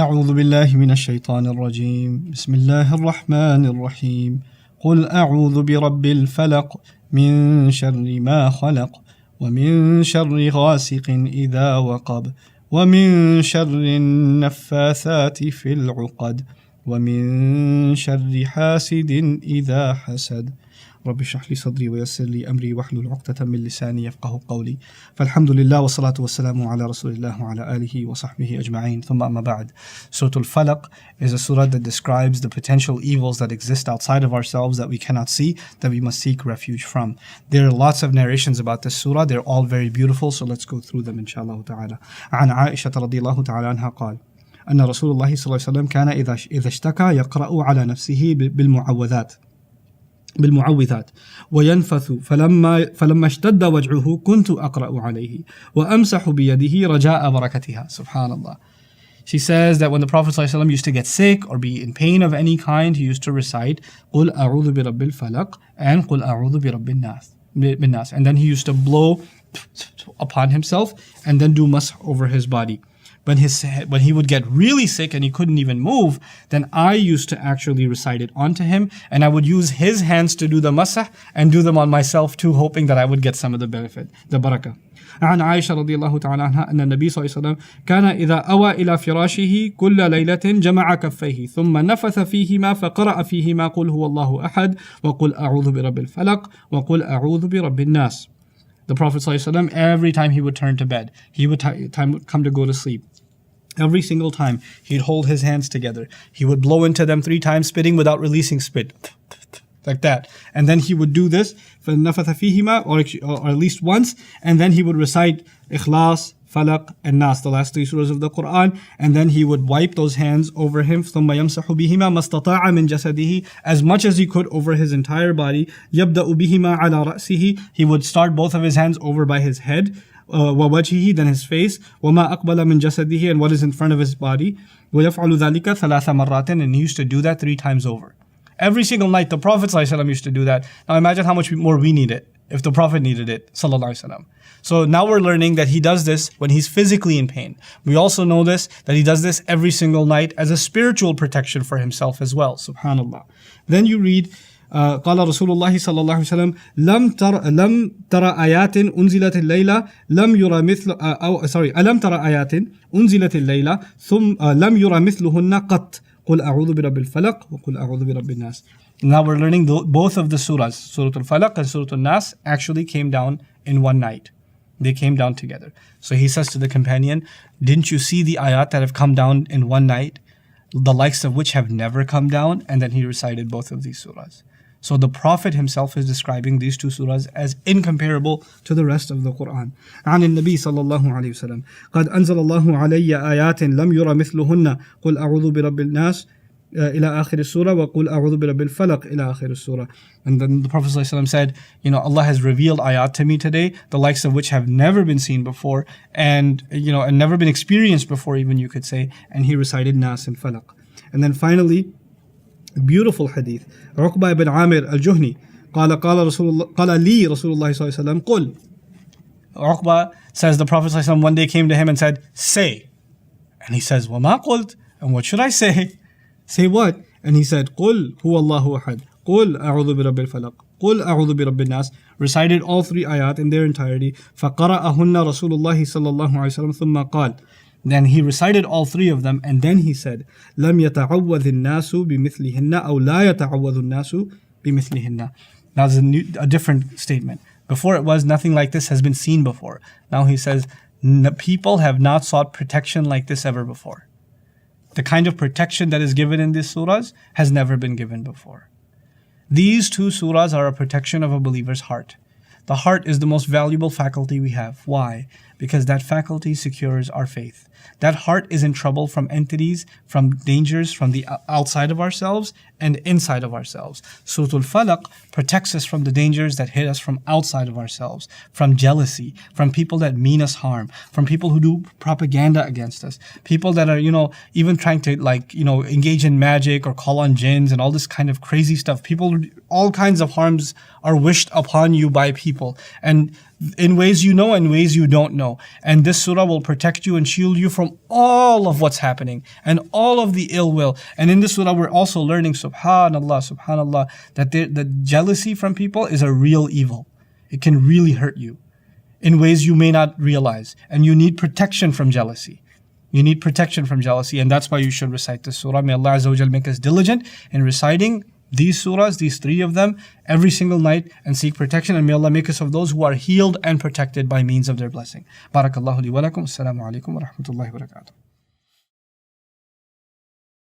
أعوذ بالله من الشيطان الرجيم بسم الله الرحمن الرحيم قل أعوذ برب الفلق من شر ما خلق ومن شر غاسق إذا وقب ومن شر النفاثات في العقد ومن شر حاسد إذا حسد رب اشرح لي صدري ويسر لي أمري واحلل عقدة من لساني يفقه قولي فالحمد لله والصلاة والسلام على رسول الله وعلى آله وصحبه أجمعين ثم أما بعد. Surah Al-Falaq is a surah that describes the potential evils that exist outside of ourselves that we cannot see, that we must seek refuge from. There are lots of narrations about this surah. They're all very beautiful, so let's go through them inshallah ta'ala. عن عائشة رضي الله تعالى عنها قال أن رسول الله صلى الله عليه وسلم كان إذا اشتكى يقرأ على نفسه بالمعوذات وينفث فلما اشتد وجعه كنت أقرأ عليه وأمسح بيده رجاء بركتها. Subhanallah. She says that when the Prophet ﷺ used to get sick or be in pain of any kind, he used to recite قُلْ أَعُوذُ بِرَبِّ الْفَلَقِ and قُلْ أَعُوذُ بِرَبِّ النَّاسِ, and then he used to blow upon himself and then do masah over his body. When he would get really sick and he couldn't even move, then I used to actually recite it onto him, and I would use his hands to do the masah and do them on myself too, hoping that I would get some of the benefit, the barakah. عن عائشة رضي الله تعالى عنها أن النبي صلى الله عليه وسلم كان إذا أوى إلى فراشه كل ليلة جمع كفيه ثم نفث فيهما فقرأ فيهما قل هو الله أحد وقل أعوذ برب الفلق وقل أعوذ برب الناس. The Prophet ﷺ, every time he would turn to bed, he would come to go to sleep. Every single time, he'd hold his hands together. He would blow into them 3 times, spitting without releasing spit. Like that. And then he would do this, فَنَفَثَ فِيهِمَا, or at least once, and then he would recite Ikhlas, Falaq, and Nas, the last 3 surahs of the Qur'an, and then he would wipe those hands over him, ثُمَّ يَمْسَحُ بِهِمَا مَا اسْتَطَاعَ مِنْ جَسَدِهِ, as much as he could over his entire body. يَبْدَأُ بِهِمَا عَلَى رَأْسِهِ, he would start both of his hands over by his head, وَوَجْهِهِ, then his face, وَمَا أَقْبَلَ مِنْ جَسَدِهِ, and what is in front of his body, وَيَفْعَلُ ذَلِكَ ثَلَاثَ مَرَّاتٍ, and he used to do that 3 times over. Every single night, the Prophet ﷺ used to do that. Now imagine how much more we need it, if the Prophet needed it, sallallahu alaihi wasallam. So now we're learning that he does this when he's physically in pain. We also know this, that he does this every single night as a spiritual protection for himself as well, subhanallah. Then you read, قال رسول الله صلى الله عليه وسلم لم ترى آيات أنزلت الليلة لم يرى مثل ألم ترى آيات أنزلت الليلة ثم لم يرى مثلهن قط قل أعوذ برب الفلق وقل أعوذ برب الناس. Now we're learning both of the surahs, Surah Al-Falaq and Surah Al-Nās, actually came down in one night. They came down together. So he says to the companion, didn't you see the ayat that have come down in one night, the likes of which have never come down? And then he recited both of these surahs. So the Prophet himself is describing these 2 surahs as incomparable to the rest of the Qur'an. عن النبي صلى الله عليه وسلم قد أنزل الله علي آيات لم يرى مثلهن قل أعوذ برب الناس إلى آخر السورة وقل أعوذ برب الفلق إلى آخر السورة. And then the Prophet ﷺ said, Allah has revealed ayat to me today, the likes of which have never been seen before, and and never been experienced before, even you could say. And he recited Nas and Falaq. And then finally, beautiful hadith. عقبة ibn Amir al-Juhni قال لي رسول الله صلى الله عليه وسلم قل. Uqba says the Prophet ﷺ one day came to him and said, say. And he says, وَمَا قُلْت, and what should I say? Say what? And he said, قُلْ هُوَ اللَّهُ أَحَدٌ قُلْ أَعُوذُ بِرَبِّ الْفَلَقِ قُلْ أَعُوذُ بِرَبِّ النَّاسِ. Recited all 3 ayat in their entirety. فَقَرَأَهُنَّ رَسُولُ اللَّهِ صَلَّى اللَّهُ عَلَيْهِ وسلم ثُمَّ قال. Then he recited all 3 of them, and then he said, لَمْ يَتَعَوَّذِ النَّاسُ بِمِثْلِهِنَّ أَوْ لَا يَتَعَوَّذُ النَّاسُ بِمِثْلِهِنَّ. That's a different statement. Before it was, nothing like this has been seen before. Now he says, people have not sought protection like this ever before. The kind of protection that is given in these surahs has never been given before. These 2 surahs are a protection of a believer's heart. The heart is the most valuable faculty we have. Why? Because that faculty secures our faith. That heart is in trouble from entities, from dangers from the outside of ourselves and inside of ourselves. Surah Al-Falaq protects us from the dangers that hit us from outside of ourselves, from jealousy, from people that mean us harm, from people who do propaganda against us, people that are, even trying to engage in magic or call on jinns and all this kind of crazy stuff. People all kinds of harms are wished upon you by people, and in ways you know and ways you don't know. And this surah will protect you and shield you from all of what's happening and all of the ill will. And in this surah we're also learning, subhanallah, that jealousy from people is a real evil. It can really hurt you in ways you may not realize. And you need protection from jealousy. You need protection from jealousy, and that's why you should recite this surah. May Allah Azza wa Jal make us diligent in reciting these surahs, these 3 of them, every single night, and seek protection. And may Allah make us of those who are healed and protected by means of their blessing. Barakallahu li wa lakum. Assalamu alaikum wa rahmatullahi wa barakatuh.